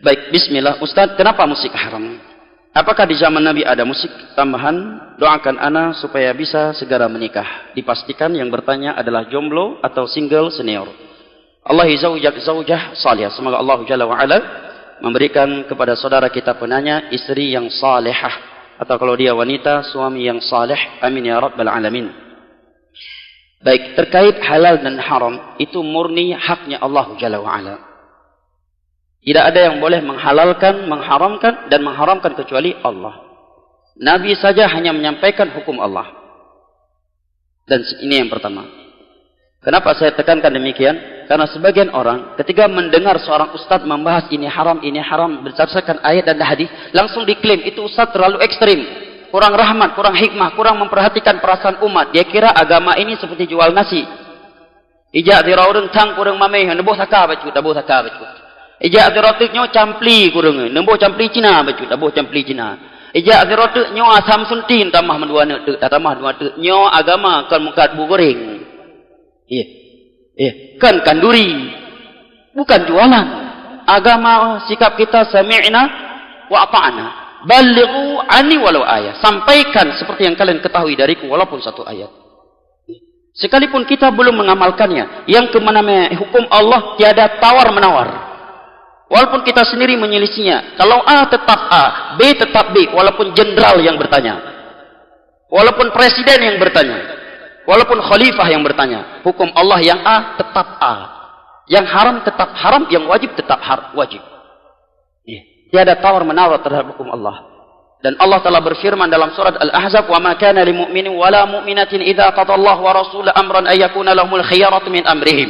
Baik, bismillah. Ustaz, kenapa musik haram? Apakah di zaman Nabi ada musik tambahan? Doakan ana supaya bisa segera menikah. Dipastikan yang bertanya adalah jomblo atau single senior. Allah zaujah salihah. Semoga Allah Jalla wa'ala memberikan kepada saudara kita penanya istri yang salihah. Atau kalau dia wanita, suami yang salih. Amin ya Rabbal Alamin. Baik, terkait halal dan haram, itu murni haknya Allah Jalla wa'ala. Tidak ada yang boleh menghalalkan, mengharamkan, dan mengharamkan kecuali Allah. Nabi saja hanya menyampaikan hukum Allah. Dan ini yang pertama. Kenapa saya tekankan demikian? Karena sebagian orang ketika mendengar seorang ustaz membahas ini haram berdasarkan ayat dan hadis, langsung diklaim itu ustaz terlalu ekstrim, kurang rahmat, kurang hikmah, kurang memperhatikan perasaan umat. Dia kira agama ini seperti jual nasi. Ijak diraureng tang kurang mameh, neboh saka bacut, daboh saka bacut. Ijak diratuknya campli kurang, neboh campli Cina bacut, daboh campli Cina. Ijak diratuknya asam suntin tambah dua nek, tambah dua nek. Nyo agama kan mukat bu goreng. Kan kanduri, bukan jualan. Agama sikap kita sami'na wa ata'na. Balighu anni walau ayat. Sampaikan seperti yang kalian ketahui dariku walaupun satu ayat. Sekalipun kita belum mengamalkannya, yang kemana-mana hukum Allah tiada tawar menawar. Walaupun kita sendiri menyelisinya, kalau A tetap A, B tetap B, walaupun jenderal yang bertanya, walaupun presiden yang bertanya, walaupun khalifah yang bertanya, hukum Allah yang A tetap A, yang haram tetap haram, yang wajib tetap wajib. Tiada tawar menawar terhadap hukum Allah. Dan Allah telah berfirman dalam surat Al-Ahzab, "Wa ma kana lil mu'minin wala mu'minatin idza qada Allah wa rasuluhu amran ay yakuna lahumul khiyaratu min amrihim.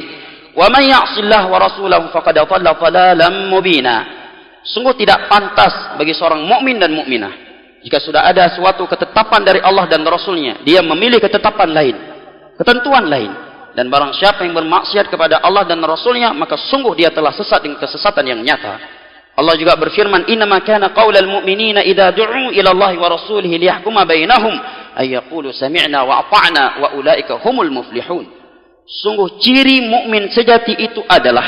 Wa man ya'sillah wa rasulahu faqad dhalla dhalalan mubina." Sungguh tidak pantas bagi seorang mukmin dan mukminah jika sudah ada suatu ketetapan dari Allah dan Rasulnya, dia memilih ketetapan lain, ketentuan lain. Dan barang siapa yang bermaksiat kepada Allah dan Rasulnya, maka sungguh dia telah sesat dengan kesesatan yang nyata. Allah juga berfirman, "Innama kana qaulal mu'minina idza du'u ila Allahi wa rasulihi liyahkuma bainahum ay yaqulu sami'na wa ata'na wa ulaika humul muflihun." Sungguh ciri mukmin sejati itu adalah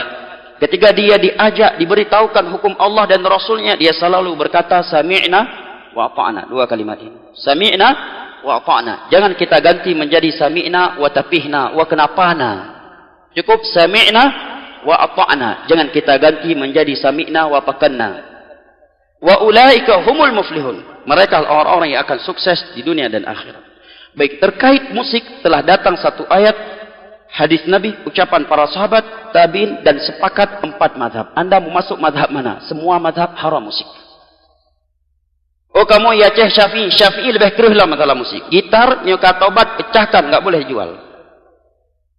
ketika dia diajak, diberitahukan hukum Allah dan Rasulnya, dia selalu berkata sami'na wa ata'na. Dua kalimat ini. Sami'na wa ata'na. Jangan kita ganti menjadi sami'na wa tapihna wa kenapana. Cukup sami'na wa ata'na. Jangan kita ganti menjadi sami'na wa pakanna. Wa ulaika humul muflihun. Mereka orang-orang yang akan sukses di dunia dan akhirat. Baik, terkait musik telah datang satu ayat, hadis Nabi, ucapan para sahabat, tabi'in, dan sepakat 4 mazhab. Anda mau masuk mazhab mana? Semua mazhab haram musik. Oh kamu ya Syekh Syafi'i lebih keruhlah masalah musik. Gitar, nyuka taubat, pecahkan, enggak boleh jual.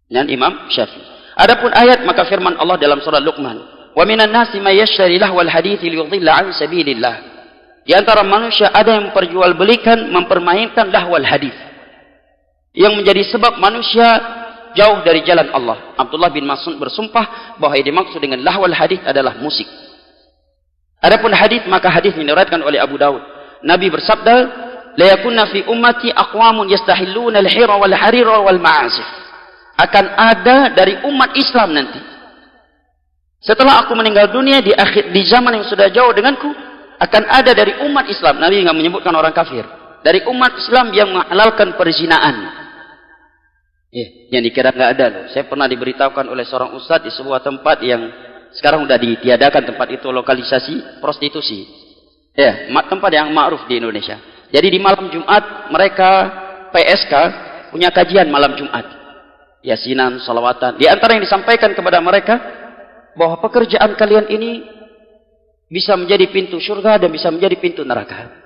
Dan Imam Syafi'i. Adapun ayat, maka firman Allah dalam surah Luqman, "Wa minan nasi may yashtari lahwal hadithi liyudhilla an sabilillah." Di antara manusia ada yang memperjualbelikan, mempermainkan lahwal hadith, yang menjadi sebab manusia jauh dari jalan Allah. Abdullah bin Mas'ud bersumpah bahwa yang dimaksud dengan lahwal hadith adalah musik. Adapun hadith, maka hadith diriwayatkan oleh Abu Dawud. Nabi bersabda, "La yakunna fi ummati aqwamun yastahilluna al-hira wal harira wal ma'azif." Akan ada dari umat Islam nanti, setelah aku meninggal dunia, di zaman yang sudah jauh denganku, akan ada dari umat Islam. Nabi enggak menyebutkan orang kafir. Dari umat Islam yang menghalalkan perzinaan. Yang dikira enggak ada loh. Saya pernah diberitahukan oleh seorang ustaz di sebuah tempat yang sekarang sudah ditiadakan tempat itu, lokalisasi prostitusi. Tempat yang ma'ruf di Indonesia. Jadi di malam Jumat mereka PSK punya kajian malam Jumat. Yasinan, salawatan. Di antara yang disampaikan kepada mereka bahwa pekerjaan kalian ini bisa menjadi pintu surga dan bisa menjadi pintu neraka.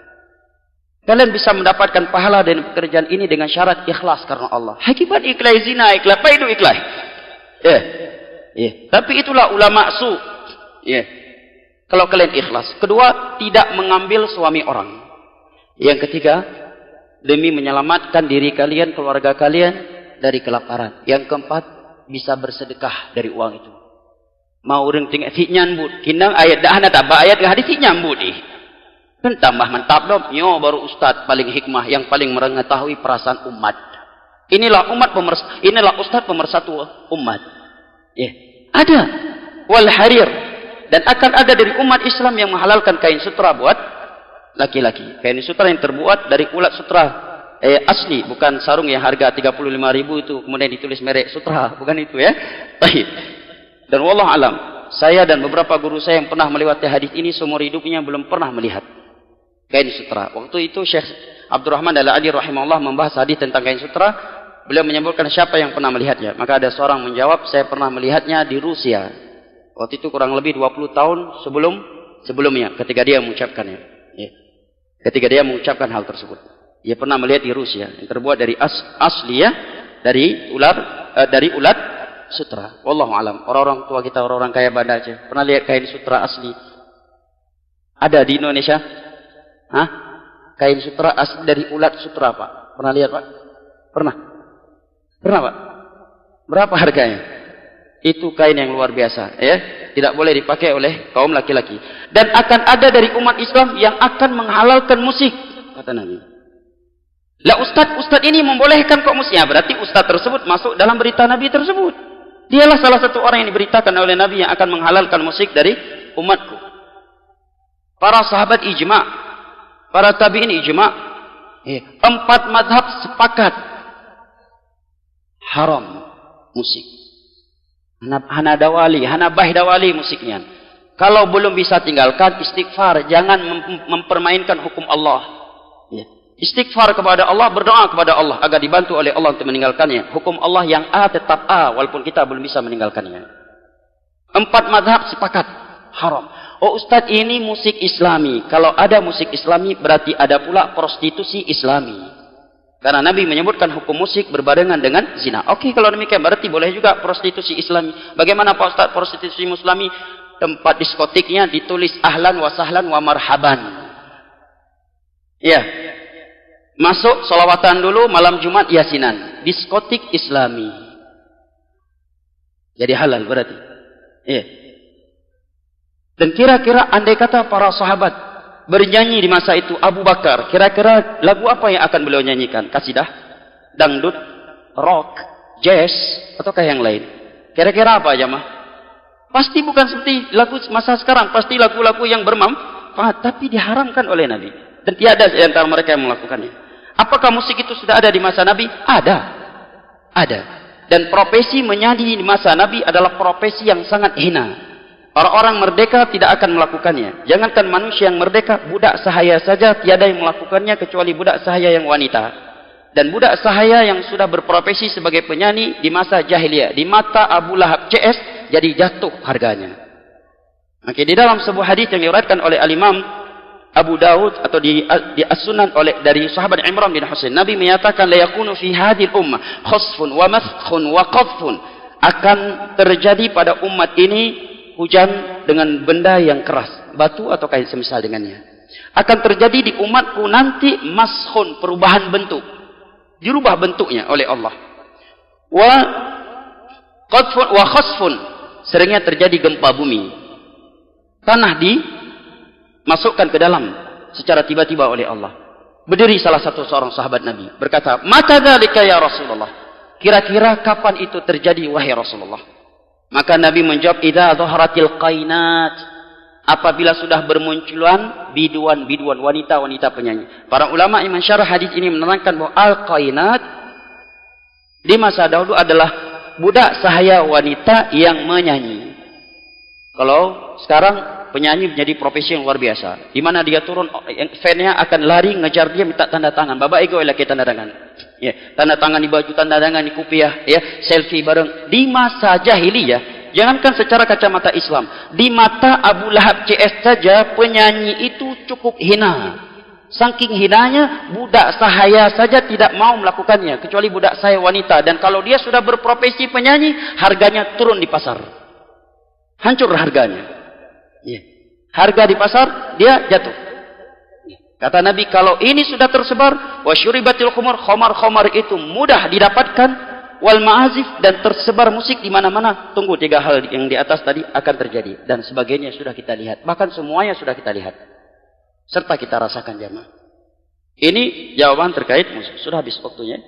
Kalian bisa mendapatkan pahala dari pekerjaan ini dengan syarat ikhlas karena Allah. Hakikat ikhlas zina, ikhlas apa itu ikhlas? Tapi itulah ulama su. Kalau kalian ikhlas. Kedua, tidak mengambil suami orang. Yang ketiga, demi menyelamatkan diri kalian, keluarga kalian dari kelaparan. Yang keempat, bisa bersedekah dari uang itu. Mau orang tinggal si nyambut, kinang ayat dah tak ba ayat hadis si nyambut ih. Kan tambah mantap dong. Nyo baru ustaz paling hikmah yang paling mengetahui perasaan umat. Inilah inilah ustaz pemersatu umat. Ada wal harir Dan akan ada dari umat Islam yang menghalalkan kain sutra buat laki-laki. Kain sutra yang terbuat dari ulat sutra asli, bukan sarung yang harga 35.000 itu kemudian ditulis merek sutra, bukan itu ya. Baik. Dan wallahu alam, saya dan beberapa guru saya yang pernah melewati hadis ini seumur hidupnya belum pernah melihat kain sutra. Waktu itu Syekh Abdurrahman Al-Adi rahimahullah membahas hadis tentang kain sutra. Beliau menyebutkan siapa yang pernah melihatnya. Maka ada seorang menjawab, saya pernah melihatnya di Rusia. Waktu itu kurang lebih 20 tahun sebelumnya ketika dia mengucapkannya. Ya. Ketika dia mengucapkan hal tersebut. Dia pernah melihat di Rusia yang terbuat dari asli ya, dari ulat sutra. Wallahu alam. Orang-orang tua kita, orang-orang kaya Banda Aceh pernah lihat kain sutra asli? Ada di Indonesia? Hah? Kain sutra asli dari ulat sutra, Pak. Pernah lihat, Pak? Pernah? Pernah, Pak? Berapa harganya? Itu kain yang luar biasa, ya. Tidak boleh dipakai oleh kaum laki-laki. Dan akan ada dari umat Islam yang akan menghalalkan musik, kata Nabi. Lah ustaz ini membolehkan kok musik. Ya, berarti ustaz tersebut masuk dalam berita Nabi tersebut. Dialah salah satu orang yang diberitakan oleh Nabi yang akan menghalalkan musik dari umatku. Para sahabat ijma', para tabi'in ijma', 4 mazhab sepakat haram musik. Hanabah dawali musiknya. Kalau belum bisa tinggalkan, istighfar, jangan mempermainkan hukum Allah. Ya. Istighfar kepada Allah, berdoa kepada Allah agar dibantu oleh Allah untuk meninggalkannya. Hukum Allah yang A tetap A walaupun kita belum bisa meninggalkannya. 4 mazhab sepakat haram. Oh Ustadz, ini musik Islami. Kalau ada musik Islami berarti ada pula prostitusi Islami. Karena Nabi menyebutkan hukum musik berbarengan dengan zina. Oke, kalau demikian berarti boleh juga prostitusi Islami. Bagaimana Pak Ustaz prostitusi Islami? Tempat diskotiknya ditulis ahlan wa sahlan wa marhaban. Ya. Masuk solawatan dulu, malam Jumat yasinan. Diskotik Islami. Jadi halal berarti. Iya. Dan kira-kira andai kata para sahabat bernyanyi di masa itu, Abu Bakar, kira-kira lagu apa yang akan beliau nyanyikan? Kasidah, dangdut, rock, jazz, ataukah yang lain? Kira-kira apa jemaah? Pasti bukan seperti lagu masa sekarang, pasti lagu-lagu yang bermanfaat, tapi diharamkan oleh Nabi. Dan tiada di antara mereka yang melakukannya. Apakah musik itu sudah ada di masa Nabi? Ada. Ada. Dan profesi menyanyi di masa Nabi adalah profesi yang sangat hina. Orang-orang merdeka tidak akan melakukannya. Jangankan manusia yang merdeka, budak sahaya saja tiada yang melakukannya kecuali budak sahaya yang wanita. Dan budak sahaya yang sudah berprofesi sebagai penyanyi di masa jahiliyah, di mata Abu Lahab CS, jadi jatuh harganya. Maka di dalam sebuah hadis yang diriwayatkan oleh Al-Imam Abu Dawud atau di As-Sunan dari sahabat Imran bin Husain, Nabi menyatakan la yakunu fi hadhil ummah khasfun wa maskhun wa qadhfun. Akan terjadi pada umat ini hujan dengan benda yang keras, batu atau kain semisal dengannya. Akan terjadi di umatku nanti mashun, perubahan bentuk. Dirubah bentuknya oleh Allah. Wa qadfun wa khasfun, seringnya terjadi gempa bumi. Tanah dimasukkan ke dalam secara tiba-tiba oleh Allah. Berdiri salah satu seorang sahabat Nabi berkata, "Mata dzalika ya Rasulullah?" Kira-kira kapan itu terjadi wahai Rasulullah? Maka Nabi menjawab, idza dhaharatil qainat, apabila sudah bermunculan biduan-biduan, wanita-wanita penyanyi. Para ulama yang mensyarah hadis ini menerangkan bahwa al-qainat di masa dahulu adalah budak sahaya wanita yang menyanyi. Kalau sekarang penyanyi menjadi profesi yang luar biasa, di mana dia turun, fan-nya akan lari ngejar dia minta tanda tangan. Bapak ego lagi tanda tangan. Ya, tanda tangan di baju, tanda tangan di kopiah, ya, selfie bareng. Di masa jahiliyah, jangankan secara kacamata Islam, di mata Abu Lahab CS saja penyanyi itu cukup hina. Saking hinanya, budak sahaya saja tidak mau melakukannya, kecuali budak sahaya wanita. Dan kalau dia sudah berprofesi penyanyi, harganya turun di pasar. Hancur harganya. Ya. Harga di pasar, dia jatuh. Kata Nabi, kalau ini sudah tersebar, wasyuribatil khumur, khomar-khomar itu mudah didapatkan, wal ma'azif, dan tersebar musik di mana-mana. Tunggu 3 hal yang di atas tadi akan terjadi. Dan sebagainya sudah kita lihat. Bahkan semuanya sudah kita lihat. Serta kita rasakan jamaah. Ini jawaban terkait musik. Sudah habis waktunya.